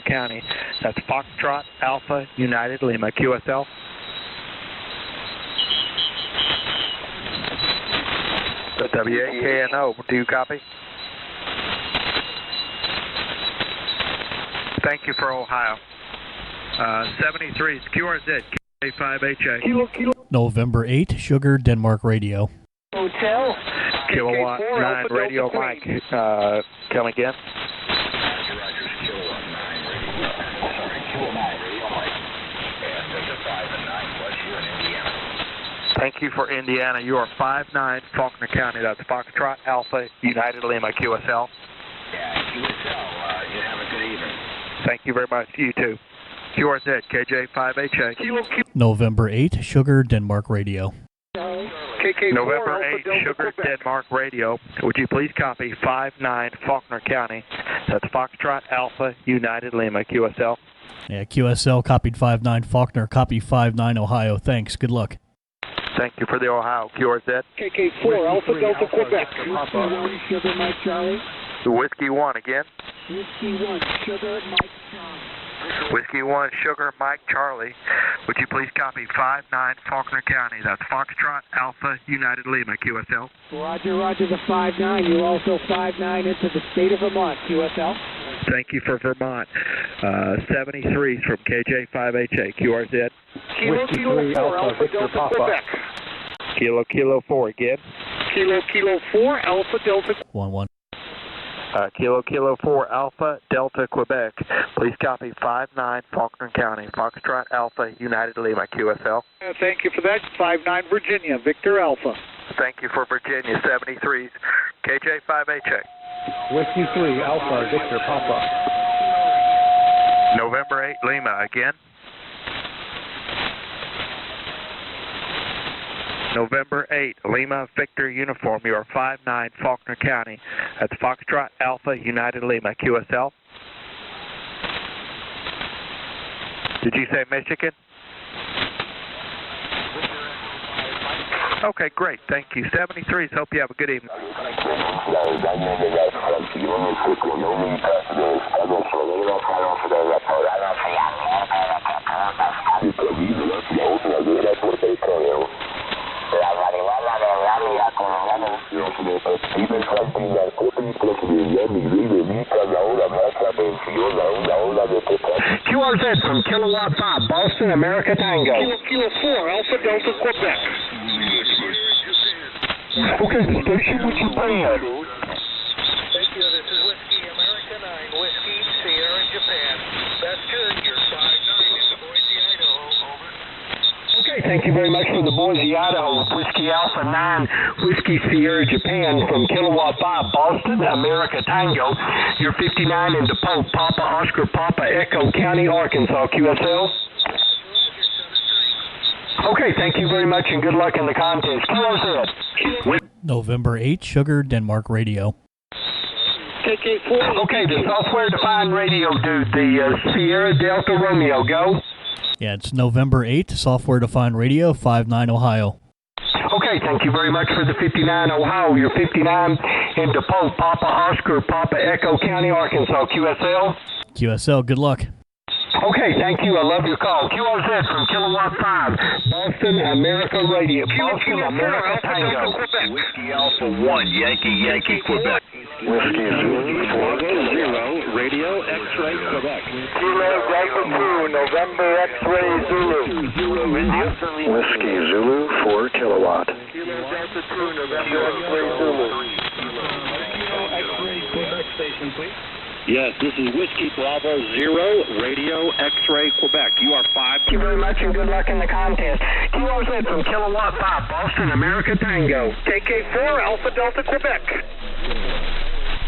County. That's Foxtrot Alpha United Lima, QSL. The WAKNO, do you copy? Thank you for Ohio. 73 is QRZ, K5HA. November 8, Sugar, Denmark Radio. Hotel. Kilowatt 9 Radio Mike. Come again. Thank you for Indiana. You are 59 Faulkner County. That's Foxtrot Alpha United Lima, QSL. Yeah, QSL. You have a good evening. Thank you very much. You too. QRZ, KJ5HA. November 8, Sugar, Denmark Radio. November 8, Sugar, Denmark Radio. Would you please copy 59 Faulkner County? That's Foxtrot Alpha United Lima, QSL. Yeah, QSL copied 59 Faulkner, copy 59 Ohio. Thanks. Good luck. Thank you for the Ohio. QRZ. KK4 Alpha Delta Quebec. Sugar Mike Charlie. Whiskey 1 again. Whiskey 1 Sugar Mike Charlie. Whiskey 1 Sugar Mike Charlie. Would you please copy 59 Faulkner County? That's Foxtrot Alpha United Lima, QSL. Roger, roger the 59. You're also 59 into the state of Vermont, QSL. Thank you for Vermont. 73 from KJ5HA, QRZ. Kilo 4 Alpha Delta Quebec. Kilo 4 again. Kilo 4 Alpha Delta. 1-1. Kilo 4 Alpha Delta Quebec. Please copy 59 Faulkner County, Foxtrot Alpha United Lima, QSL. Thank you for that. 59 Virginia, Victor Alpha. Thank you for Virginia, 73s. KJ5HA. Whiskey 3 Alpha Victor Papa. November 8 Lima again. November 8 Lima Victor Uniform. You are 59 Faulkner County. That's Foxtrot Alpha United Lima, QSL. Did you say Michigan? Okay, great. Thank you. 73s. Hope you have a good evening. QRZ from Kilowatt 5, Boston, America Tango. Kilo 4 Alpha Delta Quebec. Okay, the station, what you playing? Thank you. This is Whiskey America 9, Whiskey Sierra Japan. That's good. You're 59 into Boise, Idaho. Over. Okay, thank you very much for the Boise, Idaho. Whiskey Alpha 9, Whiskey Sierra Japan from Kilowatt 5, Boston, America Tango. You're 59 into Pope, Papa Oscar Papa Echo County, Arkansas, QSL. Okay, thank you very much and good luck in the contest. QRZ. November 8, Sugar, Denmark Radio. KK4. Okay, the software-defined radio dude, the Sierra Delta Romeo, go. Yeah, it's November 8, software-defined radio, 59 Ohio. Okay, thank you very much for the 59 Ohio. You're 59 into Pope, Papa Oscar, Papa Echo County, Arkansas, QSL. QSL, good luck. Okay, thank you. I love your call. QRZ from Kilowatt 5, Boston, America Radio. Boston, America Tango. Whiskey Alpha 1, Yankee, Quebec. Whiskey Zulu 4 Radio X-Ray Quebec. Kilo Delta 2, November X-Ray Zulu. Whiskey Zulu 4 Kilowatt. Kilo Delta 2, November X-Ray Zulu. X-Ray Quebec station, please. Yes, this is Whiskey Bravo 0, Radio X-Ray Quebec. You are 5. Thank you very much and good luck in the contest. QRZ from Kilowatt 5, Boston, America Tango. KK4 Alpha Delta Quebec.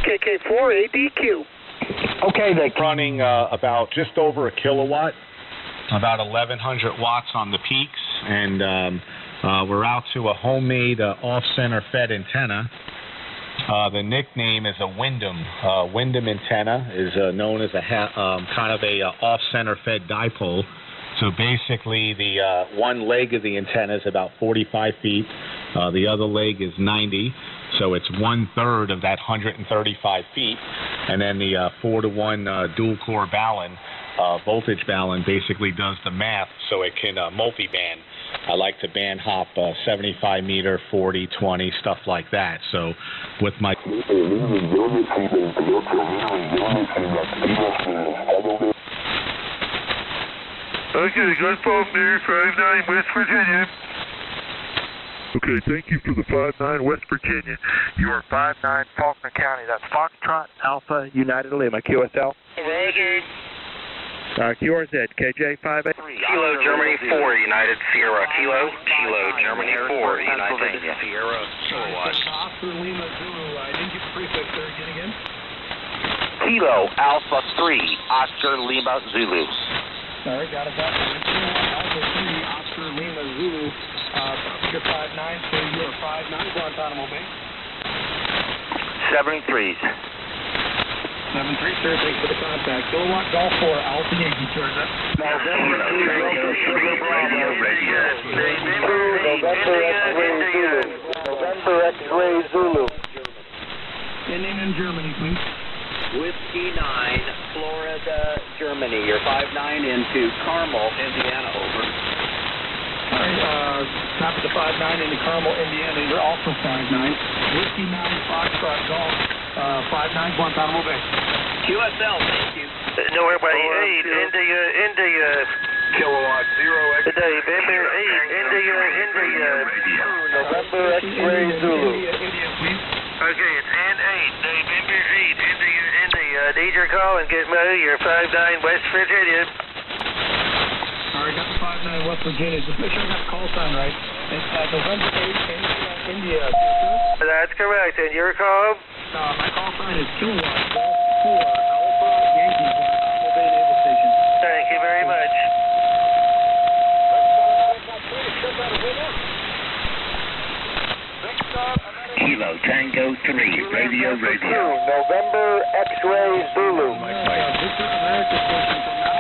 KK4 ADQ. Okay, they running about just over a kilowatt, about 1,100 watts on the peaks, and we're out to a homemade off-center fed antenna. The nickname is a Wyndham. Wyndham antenna is known as a kind of a off-center fed dipole. So basically, the one leg of the antenna is about 45 feet. The other leg is 90. So it's 1/3 of that 135 feet. And then the 4-to-1 dual-core balun, voltage balun, basically does the math so it can multi-band. I like to band hop 75 meter, 40, 20, stuff like that. So with my... Okay, gun phone near 59 West Virginia. Okay, thank you for the 59 West Virginia. You are 59 Faulkner County. That's Foxtrot Alpha United Lima. QSL. Roger. QRZ, KJ58. Kilo Germany 4, United Sierra. Kilo Germany 4, United Sierra. Oscar Lima Zulu. I didn't get the prefix there again. Kilo Alpha 3, Oscar Lima Zulu. Sorry, got it back. Alpha 3, Oscar Lima Zulu. Figure 59, so you're 59, Guantanamo Bay. 7-3s. 7-3, sir, thanks for the contact. Kilowatt Golf 4, Alpha Yankee, Georgia. November X-Ray Zulu. Indian in Germany, please. Whiskey 9, Florida, Germany. You're 59 into Carmel, Indiana, over. All right, copy the 59 into Carmel, Indiana. You're also 59. Whiskey 9, Foxtrot Golf, 59, Guantanamo Bay. QSL, thank you. November 8, India. Kilowatt 0 X-ray. November 8, India. November X-Ray Zulu. India, please. Okay, it's N8, November 8, India. Need your call and get me. You're 59 West Virginia. All right, got the 59 West Virginia. Just make sure I got the call sign right. It's November 8, India. That's correct. And your call? My call sign is Kilowatt Golf 4, Alpha Yankee, Guantanamo Bay Naval Station. Thank you very much. Kilo Tango 3, radio. November X-ray Zulu. Victor America Station from now.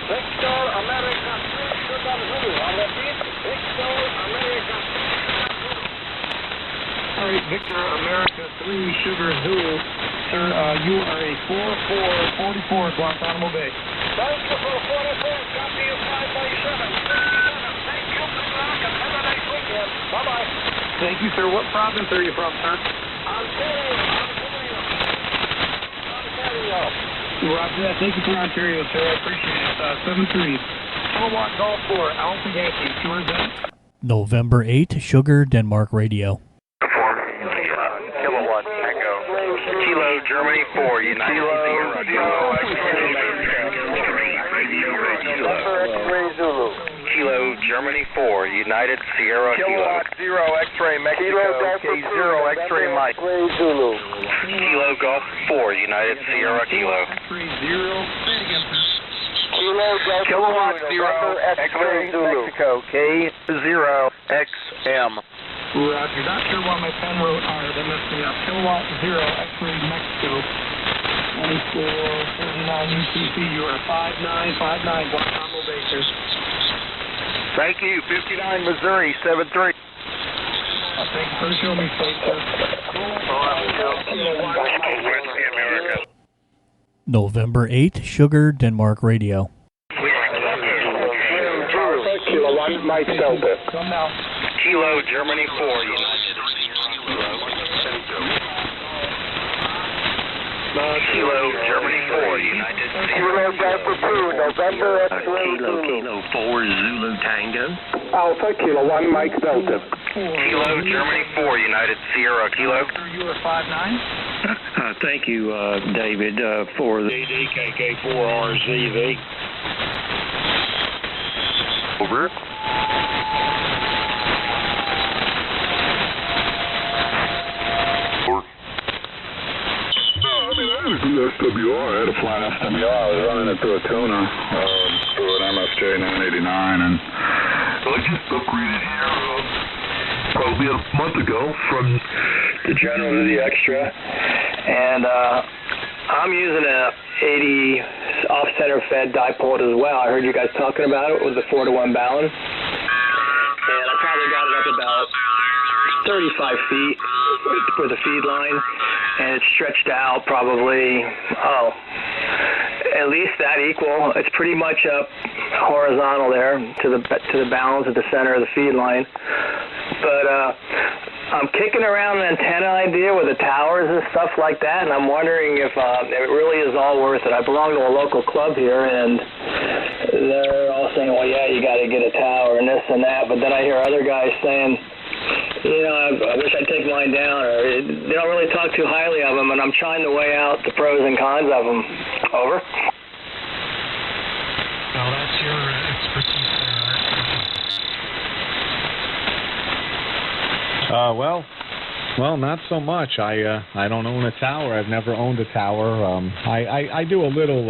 Victor America 3, Sugar Zulu. I repeat, Victor America 3, All right, Victor America 3, Sugar Zulu. Sir, you are a 4444 Guantanamo Bay. Thank you for 44. Copy you 5 by 7. Thank you, good luck, and have a nice weekend. Bye-bye. Thank you, sir. What province are you from, sir? Ontario. Roger that. Thank you for Ontario, sir. I appreciate it. 7-3. Kilowatt Golf 4, Alpha Yankee. QRZ. November 8, Sugar, Denmark Radio. Kilowatt Tango. Kilo Germany 4, United Sierra. November X-ray Zulu. Kilo Germany 4, United Sierra. Kilowatt 0 X-ray Mexico. K0 X-ray Mike. X-ray Zulu. Kilo Golf 4, United Sierra. Kilo. X-ray 0. Say it again, sir. Kilo Delta Kilowatt 2, 0 November X-ray Zulu. Mexico. K0 XM. Roger. Not sure why my pen wrote R. That messed me up. Kilowatt 0, X-ray Mexico. 2449 UTC. You are 5959 Guantanamo Bay, sir. Thank you. 59 Missouri 73. Thank you for showing me space, sir. November 8, Sugar, Denmark Radio. Kilo 1, Mike Delta. Come now. Kilo Germany 4, United Kilo Germany 4, United Kilo Delta 2, November X-ray Zulu. Kilo 4 Zulu Tango. Alpha, Kilo 1, Mike Delta. Kilo Germany 4, United Sierra. Kilo. You are 59. Thank you, David, for the DDKK4RZV. Over. This is SWR. I had a flat SWR. I was running it through a tuner, through an MFJ 989, and I just upgraded here probably a month ago from the General to the Extra, and I'm using a 80 off-center fed dipole as well. I heard you guys talking about it with the 4-to-1 balun, and I probably got it up about 35 feet for the feed line. and it's stretched out probably, at least that equal. It's pretty much up horizontal there to the balance at the center of the feed line. But I'm kicking around an antenna idea with the towers and stuff like that, and I'm wondering if it really is all worth it. I belong to a local club here, and they're all saying, well, yeah, you got to get a tower and this and that, but then I hear other guys saying, I wish I'd take mine down, or they don't really talk too highly of them, and I'm trying to weigh out the pros and cons of them. Over. Well, that's your expertise there, Art. Well, not so much. I don't own a tower. I've never owned a tower. I do a little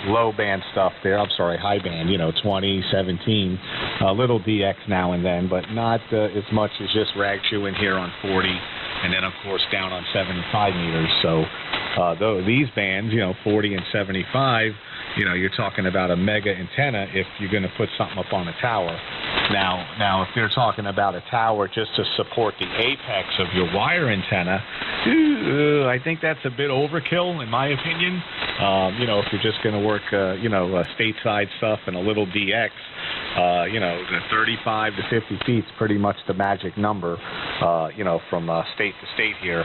low band stuff there. I'm sorry, high band. 20, 17, a little DX now and then, but not as much as just rag chewing here on 40, and then of course down on 75 meters. So these bands, 40 and 75. You're talking about a mega antenna if you're going to put something up on a tower. Now, if you're talking about a tower just to support the apex of your wire antenna, I think that's a bit overkill, in my opinion. If you're just going to work, stateside stuff and a little DX, the 35 to 50 feet is pretty much the magic number, from state to state here.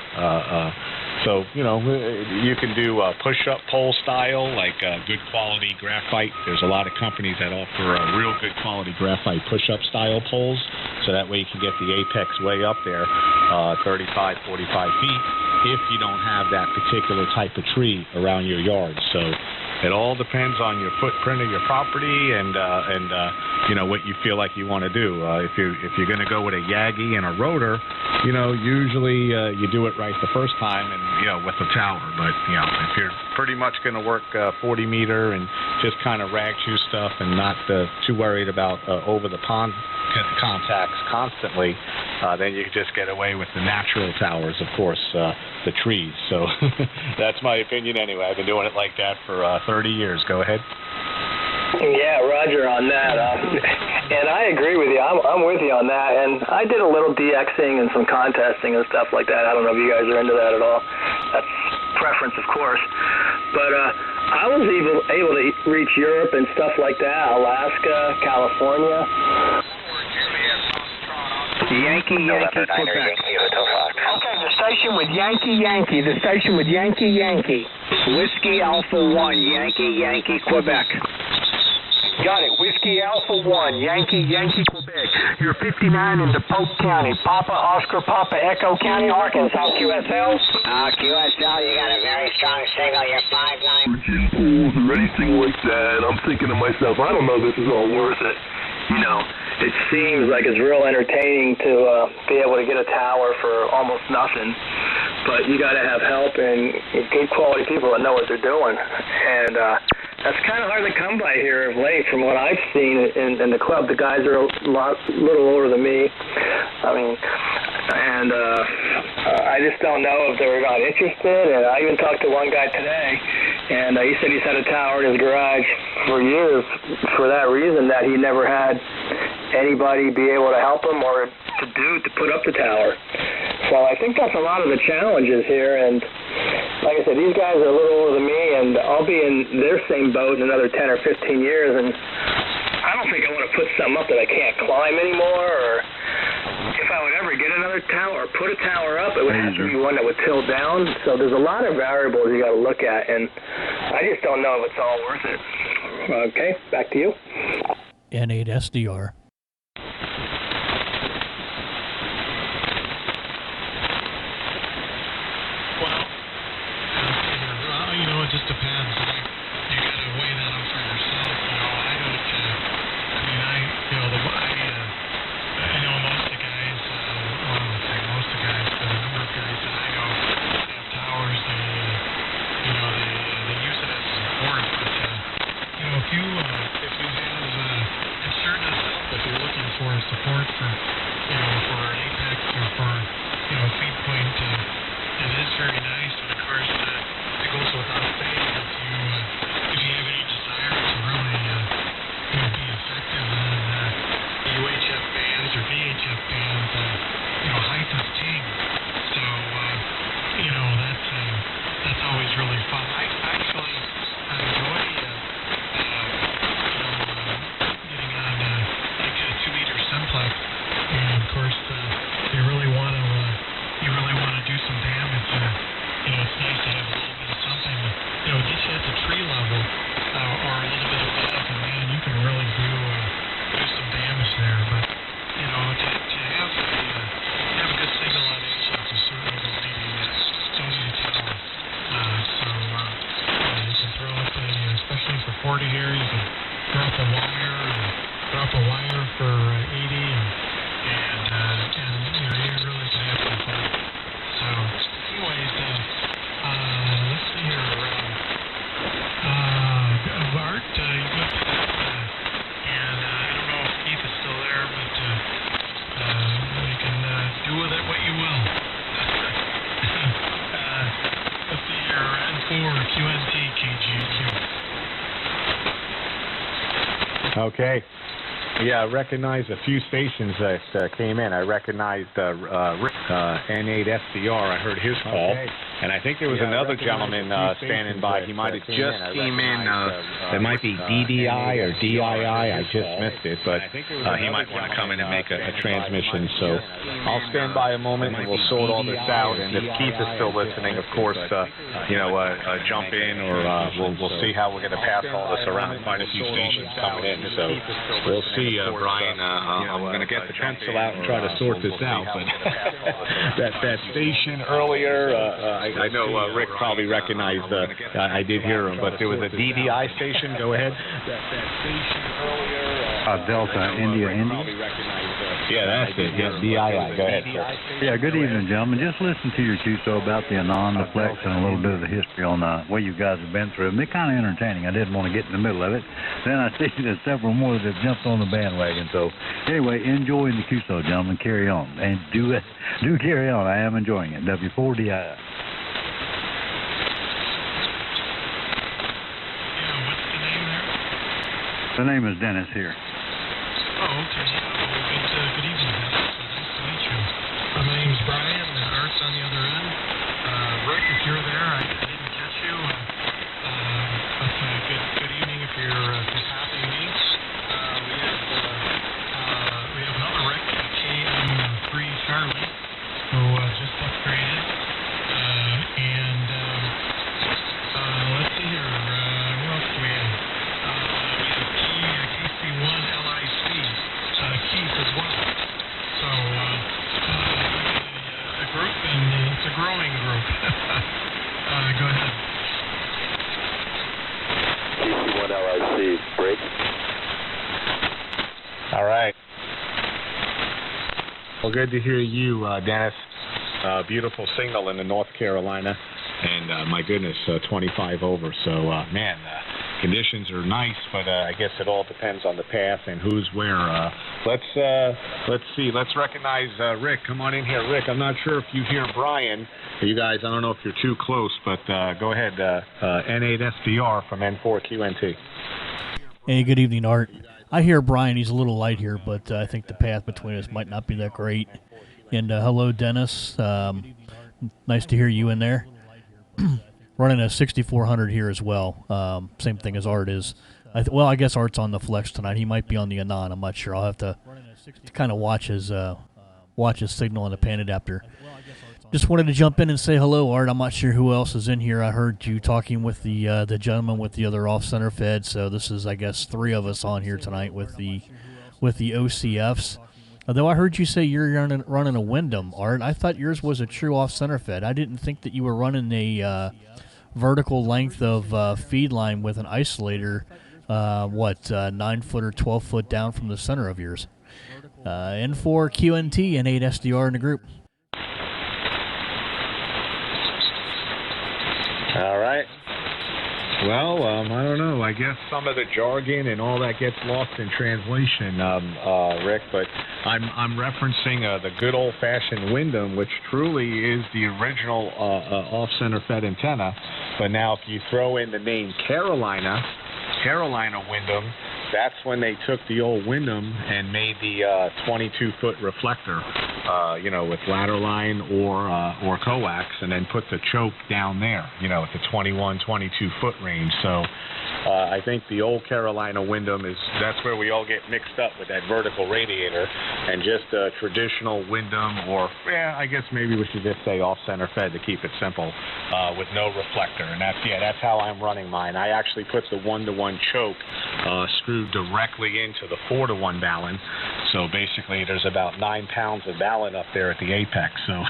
So, you can do push-up pole style, like good quality graphite. There's a lot of companies that offer real good quality graphite push-up style poles, so that way you can get the apex way up there, 35, 45 feet, if you don't have that particular type of tree around your yard. So it all depends on your footprint of your property and what you feel like you want to do. If you're going to go with a Yagi and a rotor, usually you do it right the first time and with the tower. But if you're pretty much going to work 40 meter and just kind of rag chew stuff and not too worried about over the pond contacts constantly, then you can just get away with the natural towers, of course, the trees. So that's my opinion anyway. I've been doing it like that for 30 years. Go ahead. Yeah, Roger on that. And I agree with you. I'm with you on that. And I did a little DXing and some contesting and stuff like that. I don't know if you guys are into that at all. That's preference, of course. But I was able to reach Europe and stuff like that, Alaska, California. Yankee, Quebec. Okay, the station with Yankee. The station with Yankee. Whiskey Alpha 1, Yankee, Quebec. Got it. Whiskey Alpha 1, Yankee, Quebec. You're 59 into Polk County, Papa, Oscar, Papa, Echo County, Arkansas, QSL. QSL, you got a very strong signal. You're 5'9". Pools or anything like that. I'm thinking to myself, I don't know if this is all worth it. It seems like it's real entertaining to be able to get a tower for almost nothing, but you got to have help and good quality people that know what they're doing, and that's kind of hard to come by here of late. From what I've seen in the club, the guys are a little older than me. I just don't know if they're not interested. And I even talked to one guy today, and he said he's had a tower in his garage for years for that reason, that he never had anybody be able to help him or to put up the tower. So I think that's a lot of the challenges here. And like I said, these guys are a little older than me, and I'll be in their same boat in another 10 or 15 years. And I don't think I want to put something up that I can't climb anymore, or if I would ever get another tower or put a tower up, it would have to be one that would tilt down. So there's a lot of variables you got to look at, and I just don't know if it's all worth it. Okay, back to you. N8 SDR. Well, it just depends. You got to weigh that out for yourself. I don't. I know most of the guys. Well, I wouldn't say most of the guys, but a number of guys that I know have towers. They use it as support. But if you have, it's certain itself. If a little bit of buzz, and man, you can really do some damage there. But you know, to have a good signal on HF is certainly don't need a tower. You can throw up especially for 40 here, you can drop a wire for 80, and you know, you really can have some fun. So, anyways, let's see here. Bart, you looked at that, and I don't know if Keith is still there, but you can do with it what you will. Let's see here, N4 QNT KGQ. Okay. Yeah, I recognized a few stations that came in. I recognized Rick, N8SDR. I heard his call. Okay. And I think there was another gentleman standing by. He might have just came in. It might be DDI or DII. I just missed it. But he might want to come in and make a transmission. So I'll stand by a moment and we'll sort all this out. And if Keith is still listening, of course, jump in or we'll see how we're going to pass all this around. Quite a few stations coming in. So we'll see, Brian. I'm going to get the pencil out and try to sort this out. But that station earlier, I know Rick probably recognized. I did hear him, but there was a DDI station. Go ahead. That station earlier. Delta India. Yeah, that's it. Yeah, DII. Go ahead, sir. Yeah, good evening, gentlemen. Just listen to your QSO about the Anon, the Flex, and a little bit of the history on what you guys have been through. And they're kind of entertaining. I didn't want to get in the middle of it. Then I see there's several more that have jumped on the bandwagon. So anyway, enjoying the QSO, gentlemen. Carry on. And do carry on. I am enjoying it. W4DI. The name is Dennis here. Oh, okay. Good evening, Dennis. Nice to meet you. My name's Brian, and Art's on the other end. Rick, if you're there, I didn't catch you. But good evening if you're copying me. We have another Rick, KM3 Charlie, who just upgraded. And let's see here. What else do we have? KC1 LIC, Keith as well. So, a group, and it's a growing group. Go ahead. KC1 LIC, break. All right. Well, good to hear you, Dennis. Beautiful signal in the North Carolina. And, my goodness, 25 over. So, man, conditions are nice, but I guess it all depends on the path and who's where. Let's see. Let's recognize Rick. Come on in here, Rick. I'm not sure if you hear Brian. You guys, I don't know if you're too close, but go ahead. N8SDR from N4QNT. Hey, good evening, Art. I hear Brian. He's a little light here, but I think the path between us might not be that great. And hello, Dennis. Nice to hear you in there. Running a 6400 here as well. Same thing as Art is. I guess Art's on the Flex tonight. He might be on the Anon. I'm not sure. I'll have to kind of watch his signal on the pan adapter. Just wanted to jump in and say hello, Art. I'm not sure who else is in here. I heard you talking with the gentleman with the other off-center fed. So this is, I guess, 3 of us on here tonight with the OCFs. Although I heard you say you're running a Wyndham, Art. I thought yours was a true off-center fed. I didn't think that you were running a vertical length of feed line with an isolator, 9 foot or 12 foot down from the center of yours. N4 QNT and 8 SDR in the group. All right. Well, I don't know. I guess some of the jargon and all that gets lost in translation, Rick. But I'm referencing the good old-fashioned Wyndham, which truly is the original off-center fed antenna. But now, if you throw in the name Carolina Wyndham, that's when they took the old Wyndham and made the 22-foot reflector, with ladder line or coax, and then put the choke down there, at the 21, 22-foot range. So I think the old Carolina Windham that's where we all get mixed up with that vertical radiator, and just a traditional Windham, or I guess maybe we should just say off-center fed to keep it simple, with no reflector. And that's how I'm running mine. I actually put the 1-to-1 choke screwed directly into the 4-to-1 ballon. So basically, there's about 9 pounds of ballon up there at the apex. So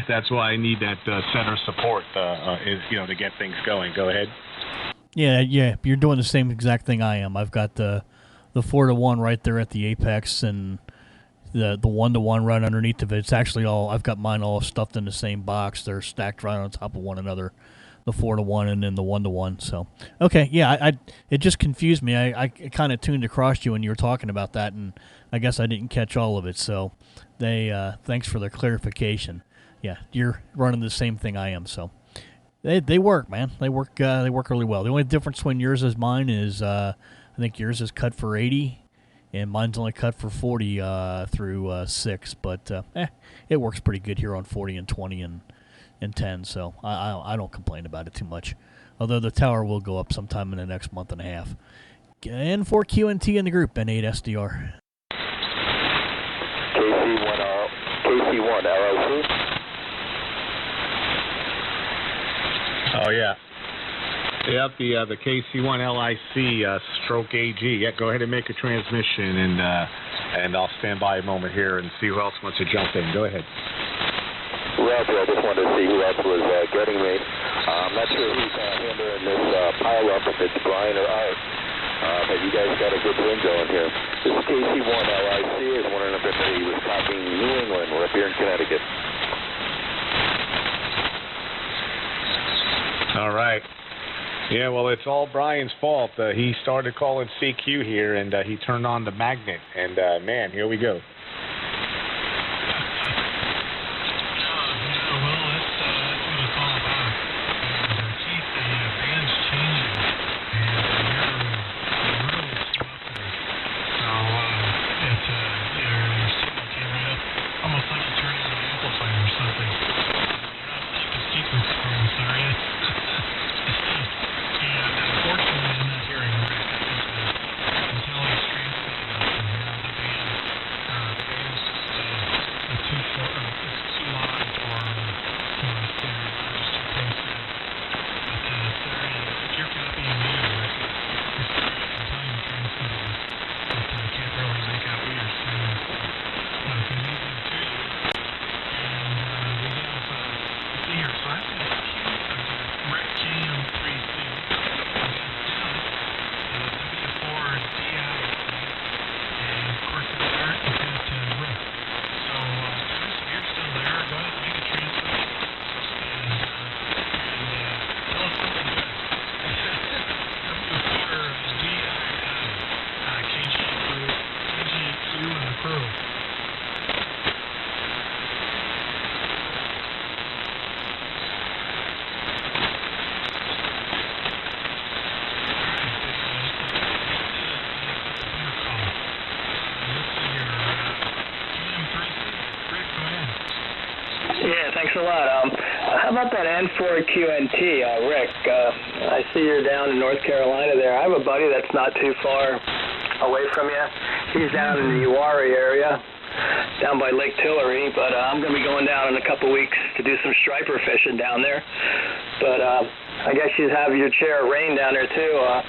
that's why I need that center support, to get things going. Go ahead. Yeah. You're doing the same exact thing I am. I've got the 4-to-1 right there at the apex, and the 1-to-1 right underneath of it. It's actually I've got mine all stuffed in the same box. They're stacked right on top of one another. The 4-to-1 and then the 1-to-1. So, okay, yeah, it just confused me. I kind of tuned across you when you were talking about that, and I guess I didn't catch all of it. So, thanks for the clarification. Yeah, you're running the same thing I am. So, they work, man. They work really well. The only difference between yours and mine is I think yours is cut for 80, and mine's only cut for 40 through 6. But it works pretty good here on 40 and 20 and 10, so I don't complain about it too much. Although the tower will go up sometime in the next month and a half. And for QNT in the group, N8 SDR. KC1 LLC. Oh yeah. Yep, the KC1 LIC stroke AG. Yeah, go ahead and make a transmission, and I'll stand by a moment here and see who else wants to jump in. Go ahead. Roger, I just wanted to see who else was getting me. I'm not sure who's handling this pile-up, if it's Brian or Art, but you guys got a good win going here. This is KC1 LIC. I was wondering if everybody was copying New England. We're up here in Connecticut. All right. Yeah, well, it's all Brian's fault. He started calling CQ here, and he turned on the magnet, and, man, here we go. Thanks a lot. How about that N4QNT, Rick? I see you're down in North Carolina there. I have a buddy that's not too far away from you. He's down in the Uwharrie area, down by Lake Tillery, but I'm going to be going down in a couple weeks to do some striper fishing down there. But I guess you have your share of rain down there, too.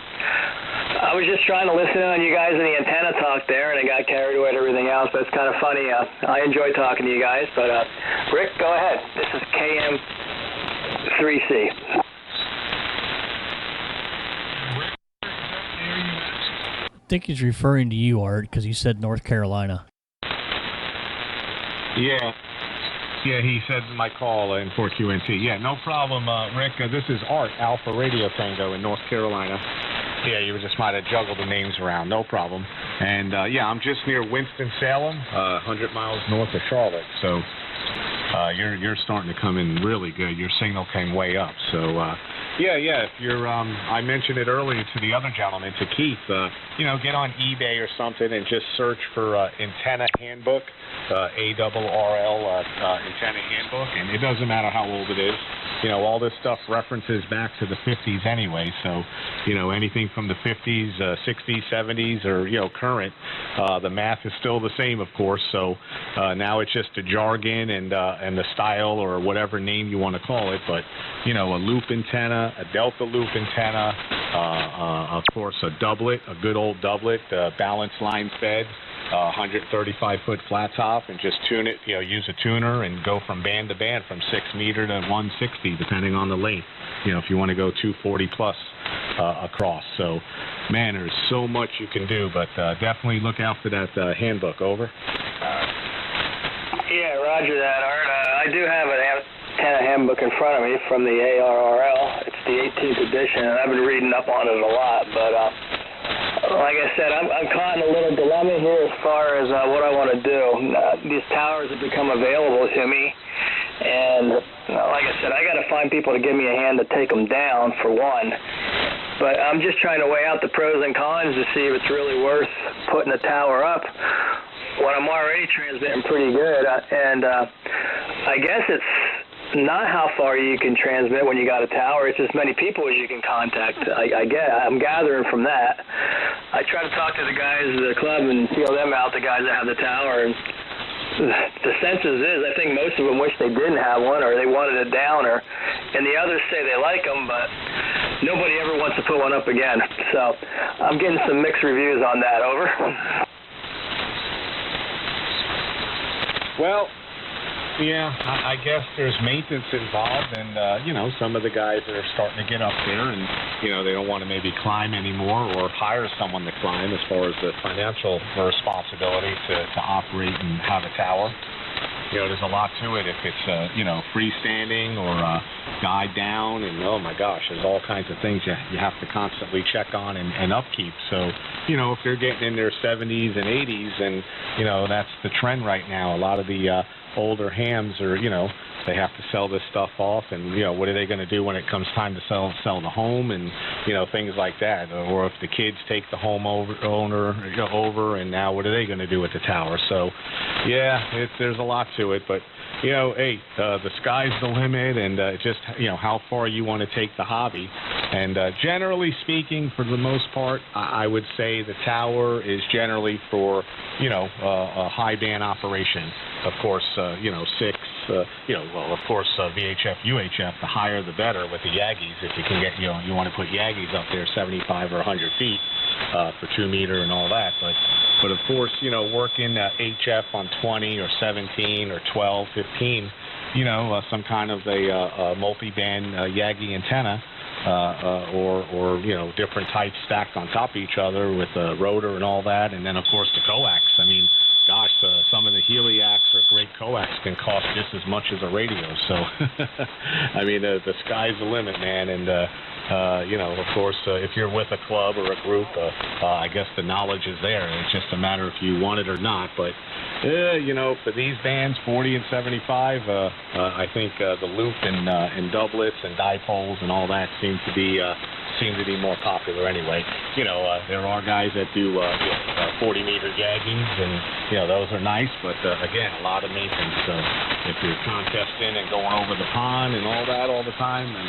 I was just trying to listen on you guys in the antenna talk there, and I got carried away to everything else, but it's kind of funny. I enjoy talking to you guys, but Rick, go ahead. This is KM3C. I think he's referring to you, Art, because he said North Carolina. Yeah, he said my call in 4QNT. Yeah, no problem, Rick. This is Art, Alpha Radio Tango in North Carolina. Yeah, you just might have juggled the names around. No problem. And, yeah, I'm just near Winston-Salem, 100 miles north of Charlotte. So you're starting to come in really good. Your signal came way up. So, If you're, I mentioned it earlier to the other gentleman, to Keith, get on eBay or something and just search for Antenna Handbook, ARRL Antenna Handbook, and it doesn't matter how old it is. All this stuff references back to the 50s anyway, so, anything from the 50s, 60s, 70s, or, current, the math is still the same, of course, so now it's just a jargon and the style or whatever name you want to call it, but, a loop antenna, a delta loop antenna, of course, a doublet, a good old doublet, balanced line fed, 135-foot flat top, and just tune it, use a tuner and go from band to band from 6 meter to 160, depending on the length, if you want to go 240 plus across. So, man, there's so much you can do, but definitely look out for that handbook. Over. Yeah, roger that, Art. I do have an antenna handbook in front of me from the ARRL. It's the 18th edition, and I've been reading up on it a lot, but like I said, I'm caught in a little dilemma here as far as what I want to do. These towers have become available to me, and like I said, I got to find people to give me a hand to take them down, for one. But I'm just trying to weigh out the pros and cons to see if it's really worth putting a tower up when I'm already transmitting pretty good. And I guess it's not how far you can transmit when you got a tower. It's as many people as you can contact. I'm gathering from that. I try to talk to the guys at the club and feel them out, the guys that have the tower. And the census is, I think most of them wish they didn't have one, or they wanted it down, and the others say they like them, but nobody ever wants to put one up again. So I'm getting some mixed reviews on that. Over. Well, yeah, I guess there's maintenance involved, and, some of the guys that are starting to get up there and, they don't want to maybe climb anymore or hire someone to climb as far as the financial responsibility to operate and have a tower. There's a lot to it if it's, freestanding or guide down, and oh my gosh, there's all kinds of things you have to constantly check on and upkeep. So, if they're getting in their 70s and 80s, and, that's the trend right now. A lot of the older hams are, they have to sell this stuff off, and, what are they going to do when it comes time to sell the home, and, things like that. Or if the kids take the home over, and now what are they going to do with the tower? So, yeah, there's a lot to it, but, hey, the sky's the limit, and just, how far you want to take the hobby. And generally speaking, for the most part, I would say the tower is generally for, a high band operation. Of course, 6, of course, VHF, UHF, the higher the better with the Yagis. If you can get, you want to put Yagis up there 75 or 100 feet for 2 meter and all that. But of course, working HF on 20 or 17 or 12, 15, some kind of a multi-band Yagi antenna, or different types stacked on top of each other with a rotor and all that, and then of course the coax. I mean, gosh, some of the Heliacs or great coax can cost just as much as a radio. So, I mean, the sky's the limit, man. And of course, if you're with a club or a group, I guess the knowledge is there. It's just a matter if you want it or not. But for these bands, 40 and 75, I think the loop and doublets and dipoles and all that seem to be more popular anyway. There are guys that do 40-meter Yagis, and those are nice, but again, a lot of maintenance. So if you're contesting and going over the pond and all that all the time, then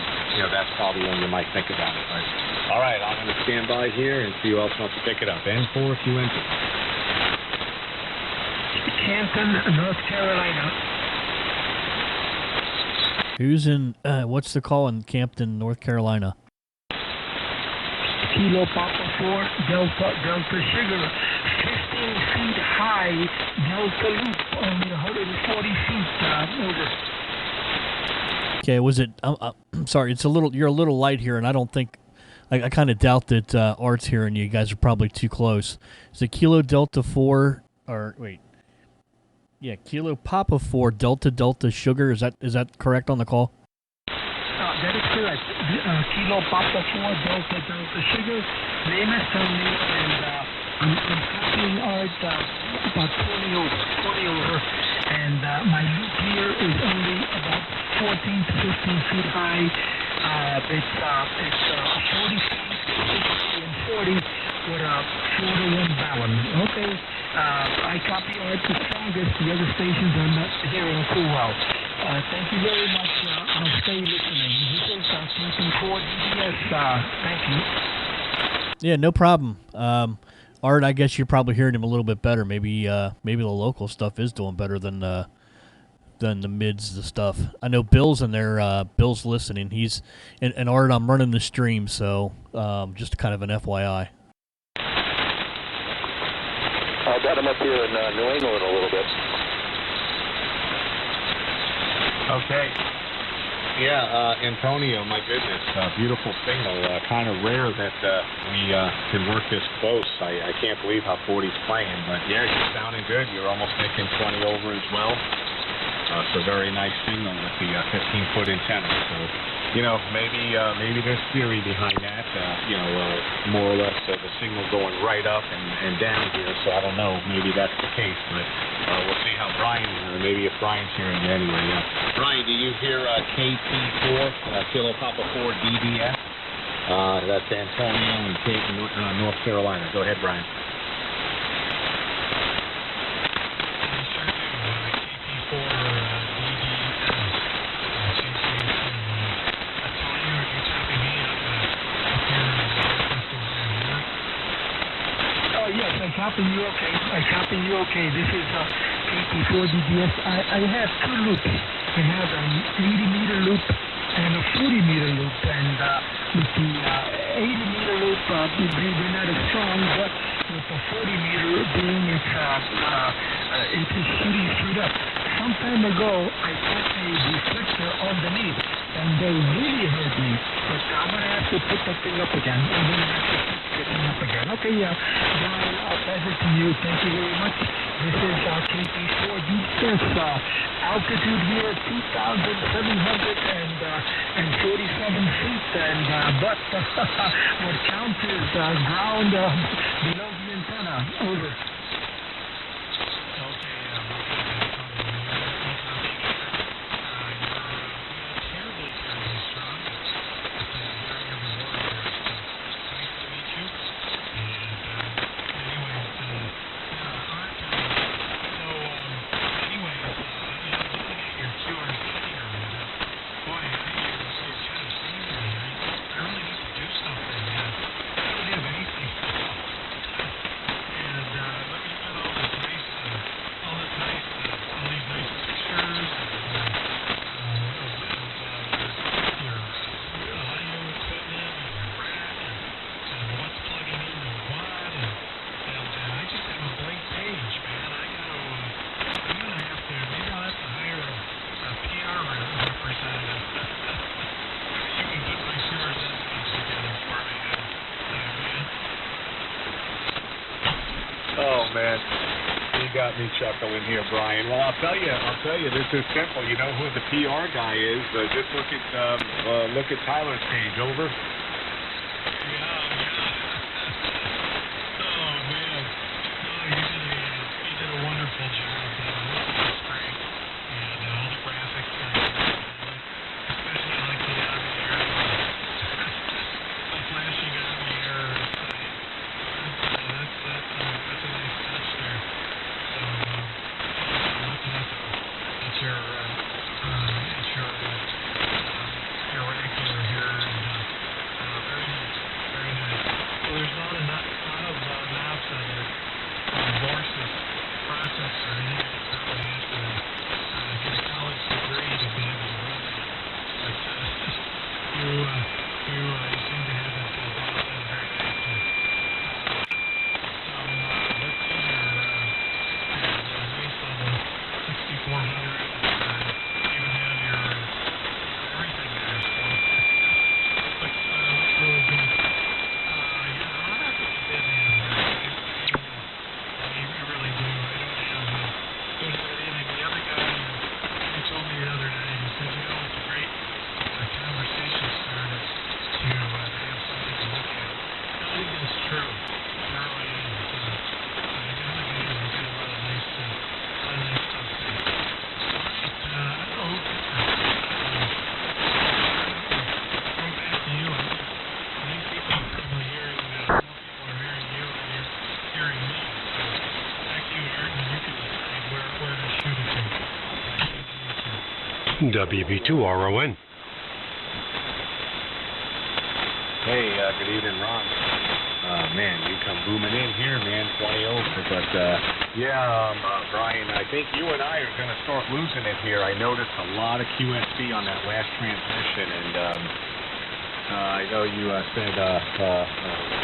that's probably when you might think about it. But, all right, I'm going to stand by here and see who else wants to pick it up. N4 QNT. Canton, North Carolina. Who's in? What's the call in Campton, North Carolina? Kilo Papa 4, Delta Sugar, 15 feet high, Delta Loop, only 140 feet, over. Okay, was it, I'm sorry, you're a little light here, and I don't think, I kind of doubt that Art's here, and you guys are probably too close. Is it Kilo Delta 4, Kilo Papa 4, Delta Sugar, is that correct on the call? That is correct. Kilo Papa 4, Delta Sugar. Name is Tony, and I'm talking Art about 20 over. And my loop here is only about 14 to 15 feet high. It's 40 feet, 60 and 40 with a 4-to-1 balance. Okay. I copy Art the strongest. The other stations are not hearing too well. Thank you very much. I'll stay listening. This is KP4 DBS. Thank you. Yeah, no problem. Art, I guess you're probably hearing him a little bit better. Maybe the local stuff is doing better than the mids, the stuff. I know Bill's in there. Bill's listening. He's and Art, I'm running the stream, so just kind of an FYI. I got him up here in New England a little bit. Okay. Yeah, Antonio, my goodness, beautiful signal. Kind of rare that we can work this close. I can't believe how 40's playing, but yeah, you're sounding good. You're almost making 20 over as well. It's a very nice signal with the 15-foot antenna. So, maybe there's theory behind that. More or less the signal going right up and down here. So I don't know. Maybe that's the case, but we'll see how Brian. Maybe if Brian's hearing it anyway. Brian, do you hear KP4 Kilo Papa 4 DBS? That's Antonio and Kate, North Carolina. Go ahead, Brian. I copy you okay. This is KP4 DBS. I have two loops. I have an 80-meter loop and a 40-meter loop. And with the 80-meter loop, we're not as strong, but with the 40-meter being it's just shooting straight up. Some time ago, I put a reflector underneath, and they really hurt me. But I'm going to have to put that thing up again. Okay, Brian, I'll pass it to you. Thank you very much. This is KP4 DBS. Altitude here 2,747 feet, but what counts is ground below the antenna. Over. Got me chuckling here, Brian. Well, I'll tell you, this is simple. You know who the PR guy is? Just look at Tyler's page. Over. Oh, man. You did a wonderful job. That's great. And all the graphics, especially like the out of the air, the flashing out of the air. That's a nice touch there. It's your oracular here, and WB2RON. Hey, good evening, Ron. Man, you come booming in here, man, 20 over. But, Brian, I think you and I are going to start losing it here. I noticed a lot of QSB on that last transmission, and I know you said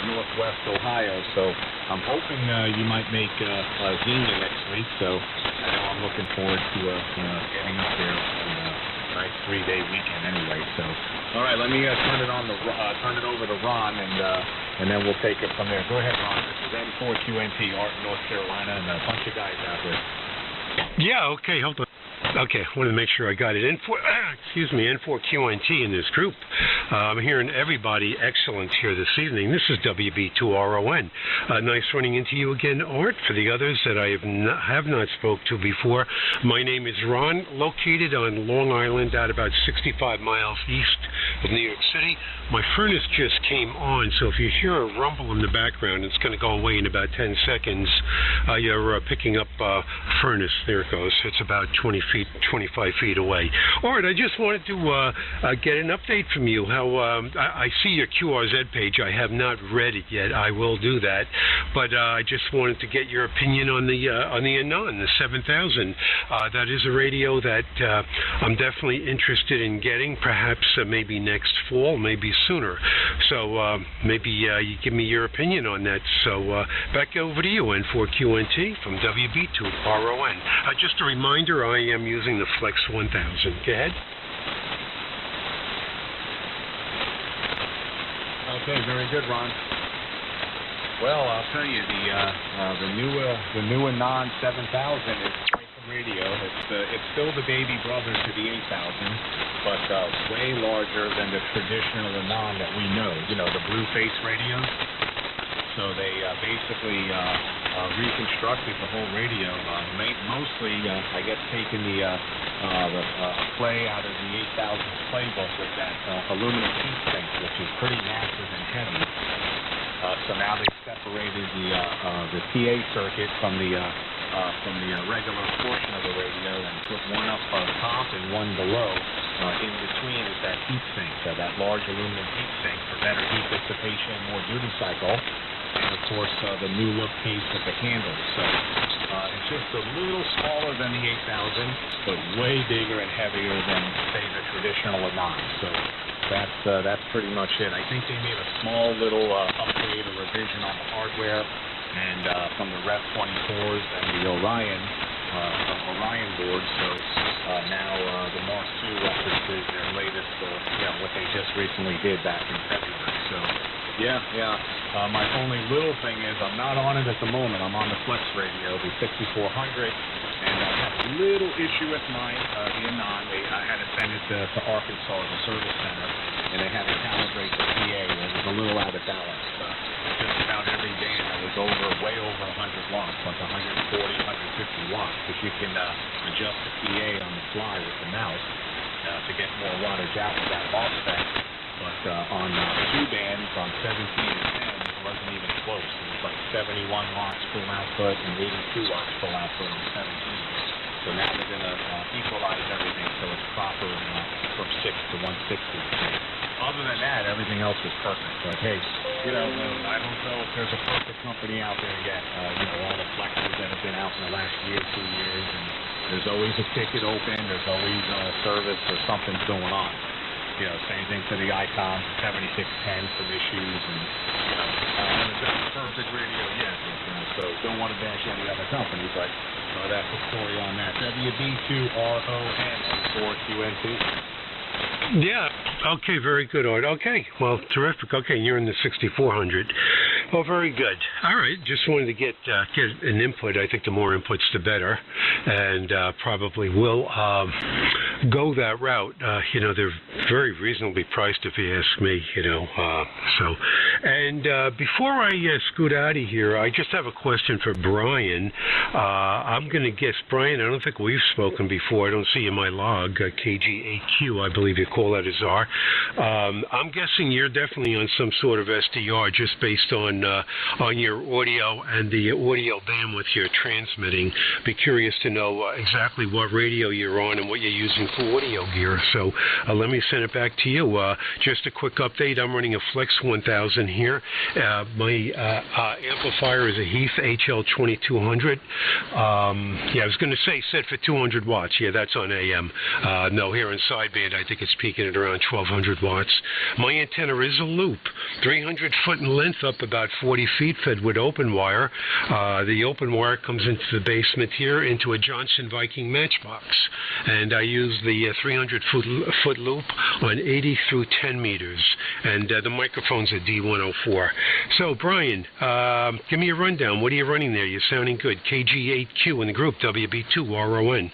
Northwest Ohio, so I'm hoping you might make Xenia next week. So I know I'm looking forward to getting up there on a nice 3-day weekend anyway. So, all right, let me turn it over to Ron, and then we'll take it from there. Go ahead, Ron. This is N4QNT, Art, North Carolina, and a bunch of guys out there. Yeah, okay, hold on. Okay, wanted to make sure I got it. N4QNT in this group. I'm hearing everybody excellent here this evening. This is WB2RON. Nice running into you again, Art. For the others that I have not spoke to before, my name is Ron, located on Long Island, out about 65 miles east of New York City. My furnace just came on, so if you hear a rumble in the background, it's going to go away in about 10 seconds. You're picking up furnace. There it goes. It's about 25 feet away. All right, I just wanted to get an update from you. How I see your QRZ page. I have not read it yet. I will do that, but I just wanted to get your opinion on the Anon, the 7000. That is a radio that I'm definitely interested in getting. Perhaps maybe next fall, maybe sooner. So maybe you give me your opinion on that. So back over to you, N4QNT from WB2RON. Just a reminder, I am using the Flex 1000. Go ahead. Okay, very good, Ron. Well, I'll tell you, the new Anon 7000 is quite the radio. It's still the baby brother to the 8000, but way larger than the traditional Anon that we know. You know, the blue face radios. So they basically reconstructed the whole radio, mostly, I guess, taking the play out of the 8000's playbook with that aluminum heat sink, which is pretty massive and heavy. So now they've separated the TA circuit from the regular portion of the radio and put one up top and one below. In between is that heat sink, that large aluminum heat sink for better heat dissipation, more duty cycle. And of course, the new look case with the handle. So it's just a little smaller than the 8000, but way bigger and heavier than, say, the traditional Anon. So that's pretty much it. I think they made a small little upgrade or revision on the hardware, and from the Ref 24s and the Orion board. So now the Mark II references their latest, what they just recently did back in February. So. Yeah. My only little thing is I'm not on it at the moment. I'm on the Flex radio, the 6400, and I have a little issue with mine, the Anon. I had to send it to Arkansas, the service center, and they had to calibrate the PA. It was a little out of balance. Just about every day I was way over 100 watts, like 140, 150 watts, because you can adjust the PA on the fly with the mouse to get more wattage out with that offset. But on two bands, on 17 and 10, it wasn't even close. It was like 71 watts full output and 82 watts full output on 17. So now they're going to equalize everything so it's proper from 6 to 160. So other than that, everything else was perfect. But hey, I don't know if there's a perfect company out there yet. All the Flexes that have been out in the last year, 2 years, and there's always a ticket open. There's always a service or something's going on. Same thing for the Icon 7610, some issues, and haven't got a perfect radio yet. So don't want to bash any other company, but that's the story on that. WB2RON 4QNT. Yeah. Okay. Very good, Art. Okay. Well, terrific. Okay, you're in the 6400. Oh, very good. All right. Just wanted to get an input. I think the more inputs, the better, and probably will go that route. They're very reasonably priced, if you ask me. So. And before I scoot out of here, I just have a question for Brian. I'm going to guess, Brian. I don't think we've spoken before. I don't see in my log KG8Q. I believe you call that as R. I'm guessing you're definitely on some sort of SDR, just based on on your audio and the audio bandwidth you're transmitting. Be curious to know exactly what radio you're on and what you're using for audio gear. So let me send it back to you. Just a quick update. I'm running a Flex 1000 here. My amplifier is a Heath HL2200. Yeah, I was going to say set for 200 watts. Yeah, that's on AM. No, here in sideband, I think it's peaking at around 1200 watts. My antenna is a loop, 300 foot in length, up about 40 feet, fed with open wire. The open wire comes into the basement here into a Johnson Viking matchbox, and I use the 300 foot loop on 80 through 10 meters, and the microphone's a D104. So, Brian, give me a rundown. What are you running there? You're sounding good. KG8Q in the group, WB2RON.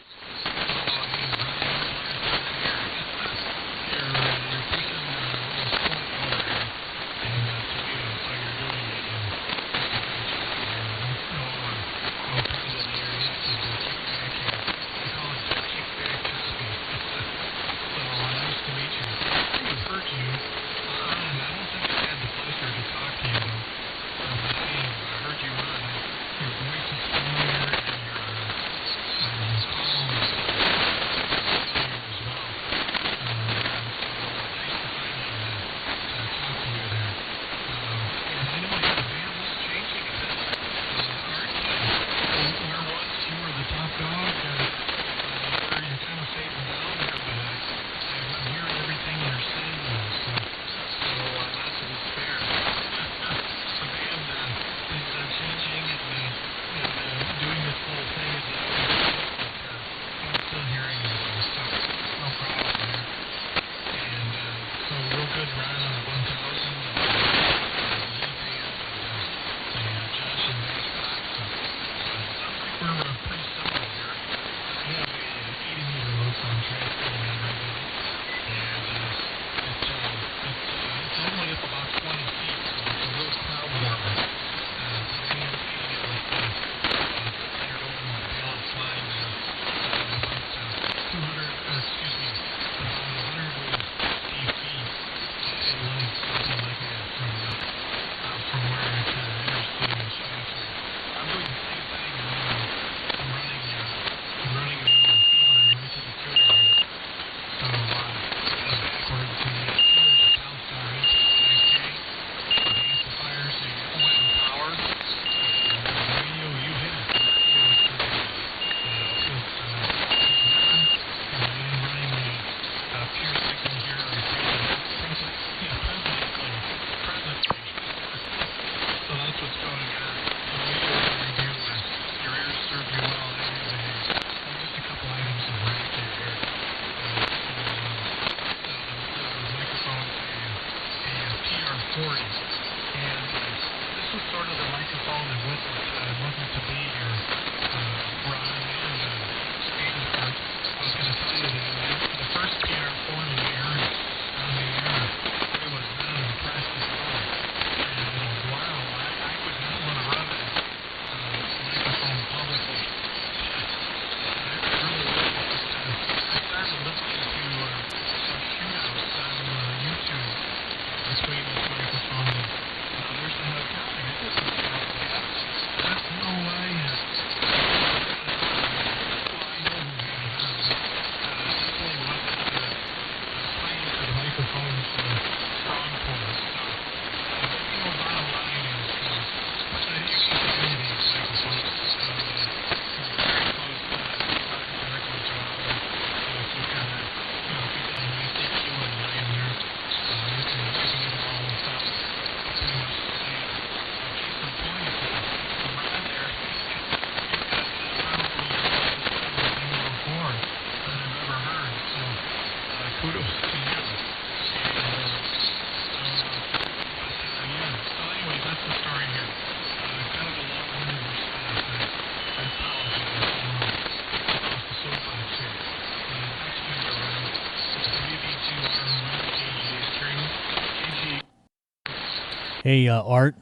Hey, Art.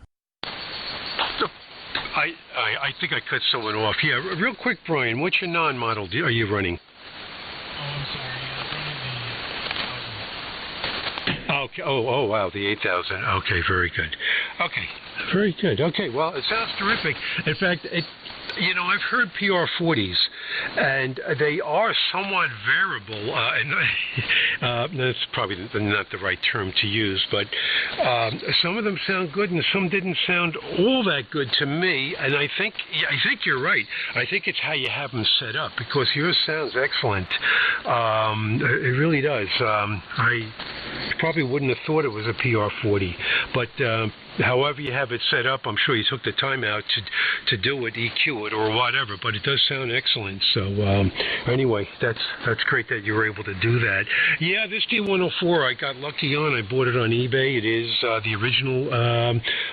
I think I cut someone off. Yeah, real quick, Brian, what's your non-model are you running? Oh, I'm sorry. Oh, wow, the 8,000. Okay, very good. Okay, very good. Okay, well, it sounds terrific. In fact, I've heard PR40s, and they are somewhat variable, and that's probably not the right term to use, but some of them sound good, and some didn't sound all that good to me, and I think you're right. I think it's how you have them set up, because yours sounds excellent. It really does. I probably wouldn't have thought it was a PR40, but however you have it set up, I'm sure you took the time out to do it, EQ it, or whatever, but it does sound excellent. So anyway, that's great that you were able to do that. Yeah, this D104 I got lucky on. I bought it on eBay. It is the original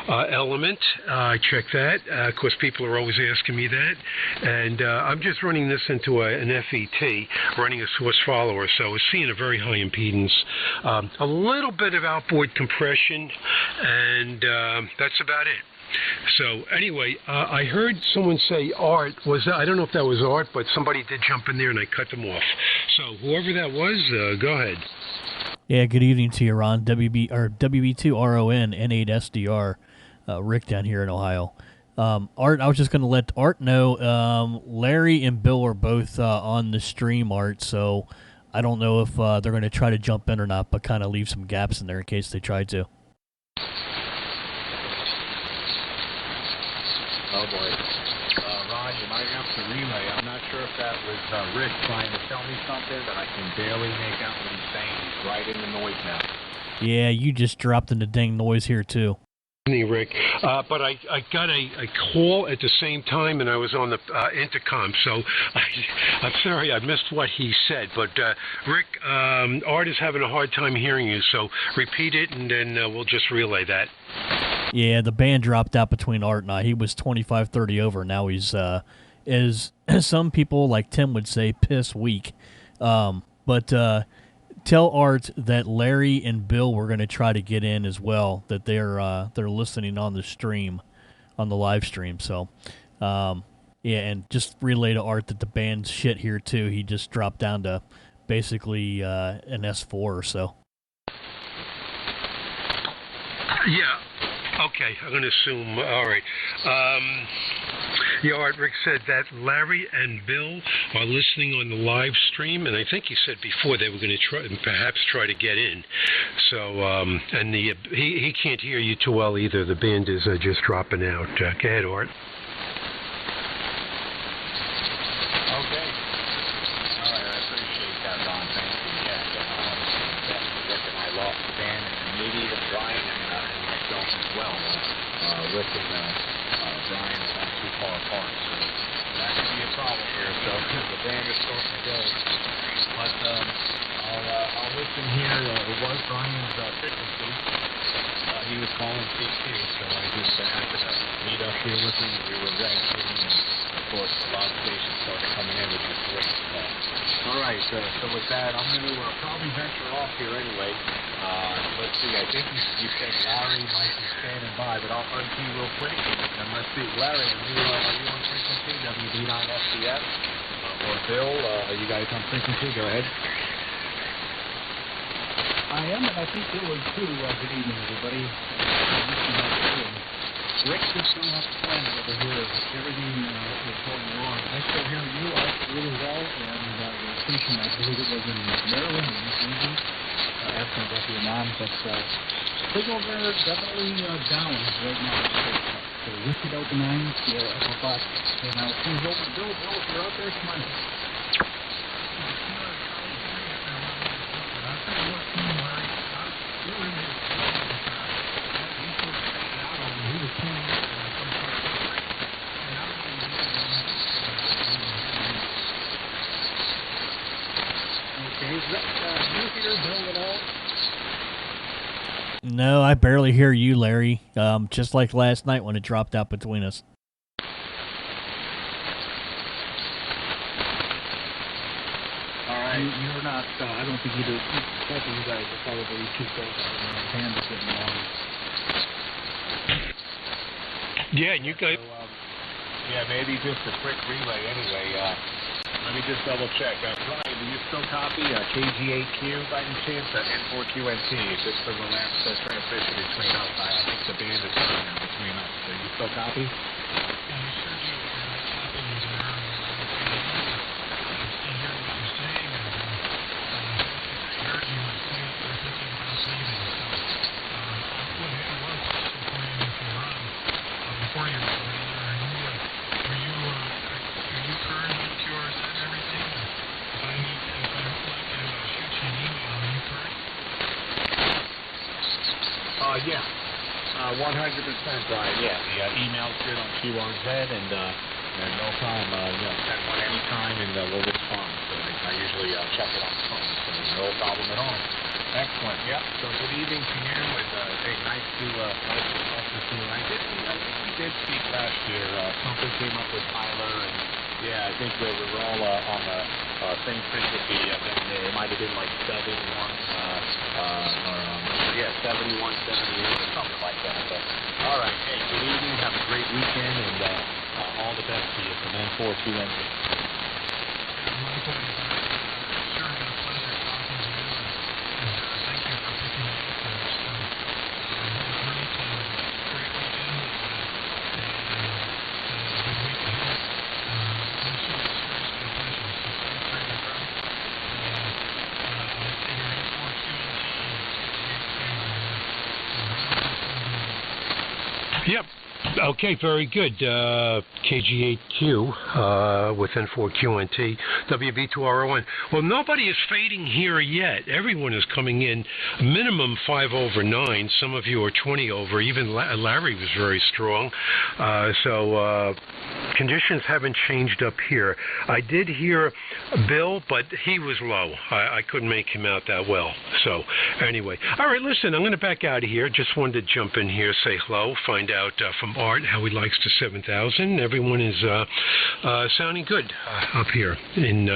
Element. I checked that. Of course, people are always asking me that. And I'm just running this into an FET, running a source follower, so it's seeing a very high impedance. A little bit of outboard compression, and that's about it. So anyway, I heard someone say Art I don't know if that was Art, but somebody did jump in there and I cut them off. So whoever that was, go ahead. Yeah, good evening to you, Ron. WB2RON N8SDR, Rick down here in Ohio. Art, I was just going to let Art know, Larry and Bill are both on the stream, Art, so I don't know if they're going to try to jump in or not, but kind of leave some gaps in there in case they try to. Oh boy. Ron, you might have to relay. I'm not sure if that was Rick trying to tell me something, but I can barely make out what he's saying. He's right in the noise now. Yeah, you just dropped in the dang noise here, too. Rick, but I got a call at the same time, and I was on the intercom, so I'm sorry I missed what he said. But Rick, Art is having a hard time hearing you, so repeat it, and then we'll just relay that. Yeah, the band dropped out between Art and I. He was 25-30 over. Now he's, as some people like Tim would say, piss weak. But tell Art that Larry and Bill were going to try to get in as well, that they're listening on the stream, on the live stream. So, yeah, and just relay to Art that the band's shit here, too. He just dropped down to basically an S4 or so. Yeah. Okay, I'm going to assume. All right. Yeah, Art, Rick said that Larry and Bill are listening on the live stream, and I think he said before they were going to perhaps try to get in. So, and he can't hear you too well either. The band is just dropping out. Go ahead, Art. Okay. All right, I appreciate that, Ron. Thank you. Yeah, Rick and I lost the band, and maybe even Brian and myself as well. Rick and Brian are not too far apart, so that could be a problem here. So the band is starting to go. But I'll listen here. It was Brian's frequency. He was calling CQ, so I just happened to meet up here with him. We were ranking, and of course a lot of stations started coming in, which is great. All right, so with that, I'm going to probably venture off here anyway. Let's see, I think you said Larry might be standing by, but I'll unkey real quick. And let's see, Larry, are you on frequency, WB9SCS? Or Bill, are you guys on frequency? Go ahead. I am, and I think Bill is too. Good evening, everybody. Rick is still off the planet over here. Everything is going wrong. I still hear you really well, and the station, I believe it was in Maryland or New Jersey, asking about the Anon, but signals are definitely down right now. So Whiskey Delta 9, Sierra Echo Fox, and I'll turn it over to Bill. Bill, if you're out there, come on. No, I barely hear you, Larry. Just like last night when it dropped out between us. All right. You're not, I don't think either. Both of you guys are probably too close. Hands are getting long. Yeah, you guys. So, yeah, maybe just a quick relay anyway. Let me just double check. Brian, do you still copy KG8Q by any chance at N4QNT? Just for the last transmission between us. I think the band is done now between us. Do you still copy? Yeah, 100%, Brian. Yeah, the email's good on QRZ, and no problem. Send one anytime, and we'll respond. So I usually check it on the phone, so no problem at all. Excellent. Yep. So good evening to you, and hey, nice to talk to you. I think we did speak last year. Something came up with Tyler, and yeah, I think we were all on the same frequency. It might have been like 71, or 71, 78, or something like that. But all right, hey, good evening. Have a great weekend, and all the best to you from N4QNT. Yep. Okay, very good. KG8Q with N4QNT, WB2RON. Well, nobody is fading here yet. Everyone is coming in minimum 5 over 9. Some of you are 20 over. Even Larry was very strong. So conditions haven't changed up here. I did hear Bill, but he was low. I couldn't make him out that well. So anyway, all right, listen, I'm going to back out of here. Just wanted to jump in here, say hello, find out from Art how he likes the 7000. Everyone is sounding good up here in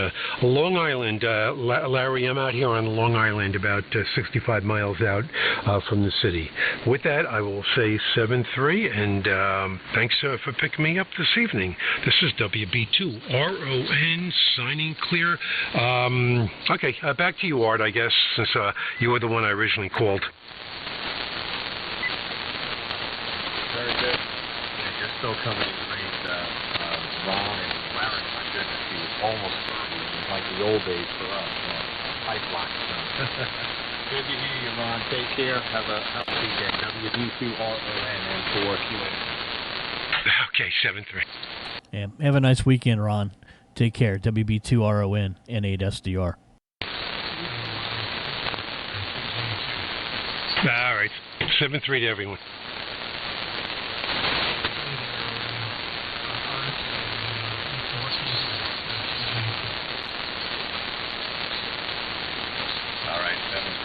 Long Island. Larry, I'm out here on Long Island, about 65 miles out from the city. With that, I will say 7-3, and thanks for picking me up this evening. This is WB2RON signing clear. Okay, back to you, Art, I guess, since you were the one I originally called. Very good. Yeah, you're still coming in great, Ron and Larry. My goodness, he was almost 30. It was like the old days for us. Pipeline. Good to hear you, Ron. Take care. Have a weekend. WB2RON and 4QN. Okay, 7-3. Yeah, have a nice weekend, Ron. Take care. WB2RON N8SDR. All right. 7-3 to everyone. All right,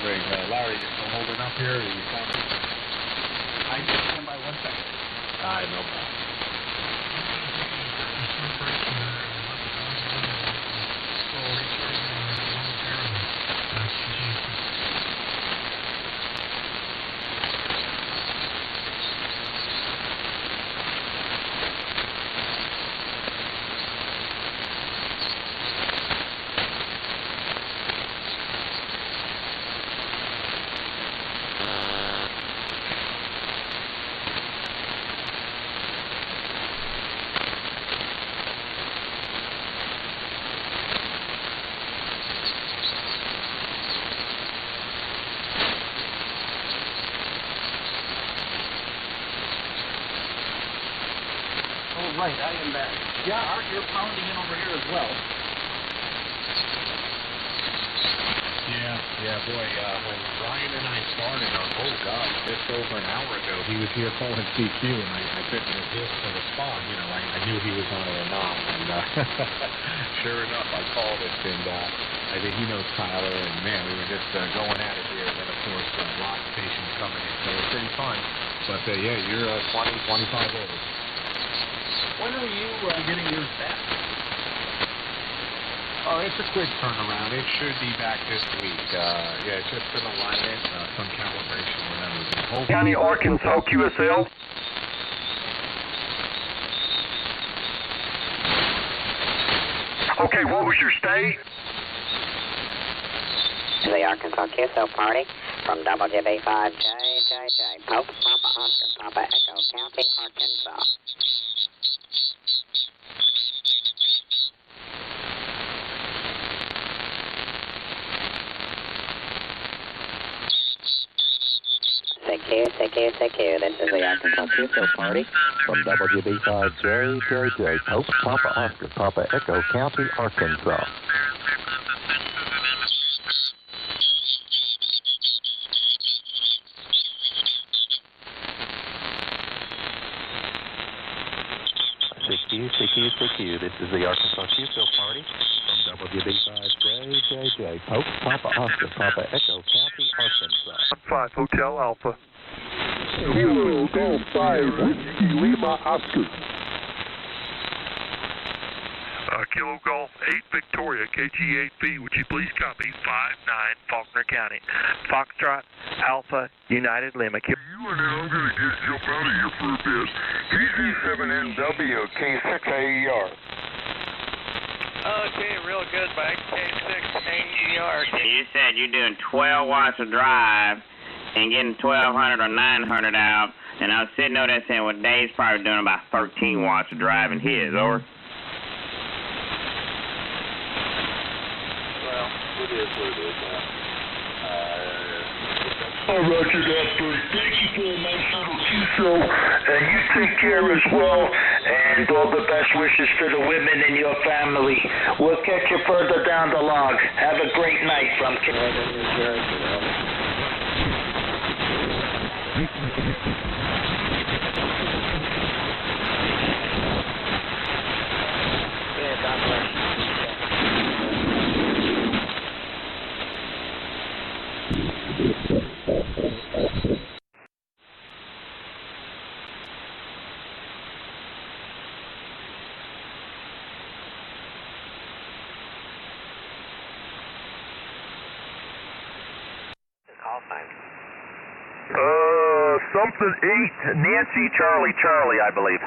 7-3. Larry, you still holding up here? Are you coming? I just stand by 1 second. All right, no problem. Right, I am back. Yeah, Art, you're pounding in over here as well. Yeah, boy, when Brian and I started, just over an hour ago, he was here calling CQ, and I couldn't resist to respond. You know, I knew he was on an anon, and sure enough, I called it, and I think he knows Tyler, and man, we were just going at it here, and then, of course, rock stations coming in, so it's pretty fun. But, yeah, you're 20, 25 over. When are you getting yours back? Oh, it's a quick turnaround. It should be back this week. Yeah, it's just an alignment, some calibration, whatever. County, Arkansas, QSL. Okay, what was your state? The Arkansas QSO party from WB5JJJ, Pope, Papa Oscar, Papa Echo, County, Arkansas. CQ, this is the Arkansas QSO party From WB5JJJ, Pope, Papa Oscar, Papa Echo, County, Arkansas. CQ, this is the Arkansas QSO party from WB5JJJ, Pope, Papa Oscar, Papa Echo, County, Arkansas. 5 Hotel Alpha. Kilo Golf 5 Whiskey Lima Oscar. Kilo Golf 8 Victoria, KG8B. Would you please copy 59 Faulkner County? Foxtrot Alpha United Lima. You and I'm going to just jump out of here for a bit. KG7NW, K6AER. Okay, real good, Mike. K6AER. You said you're doing 12 watts of drive and getting 1,200 or 900 out, and I was sitting over there saying, well, Dave's probably doing about 13 watts of drive in his, over. Well, it is what it is now. All right, you guys, thank you for a nice little QSO, and you take care as well, and all the best wishes to the women in your family. We'll catch you further down the log. Have a great night from Something 8 Nancy Charlie, I believe.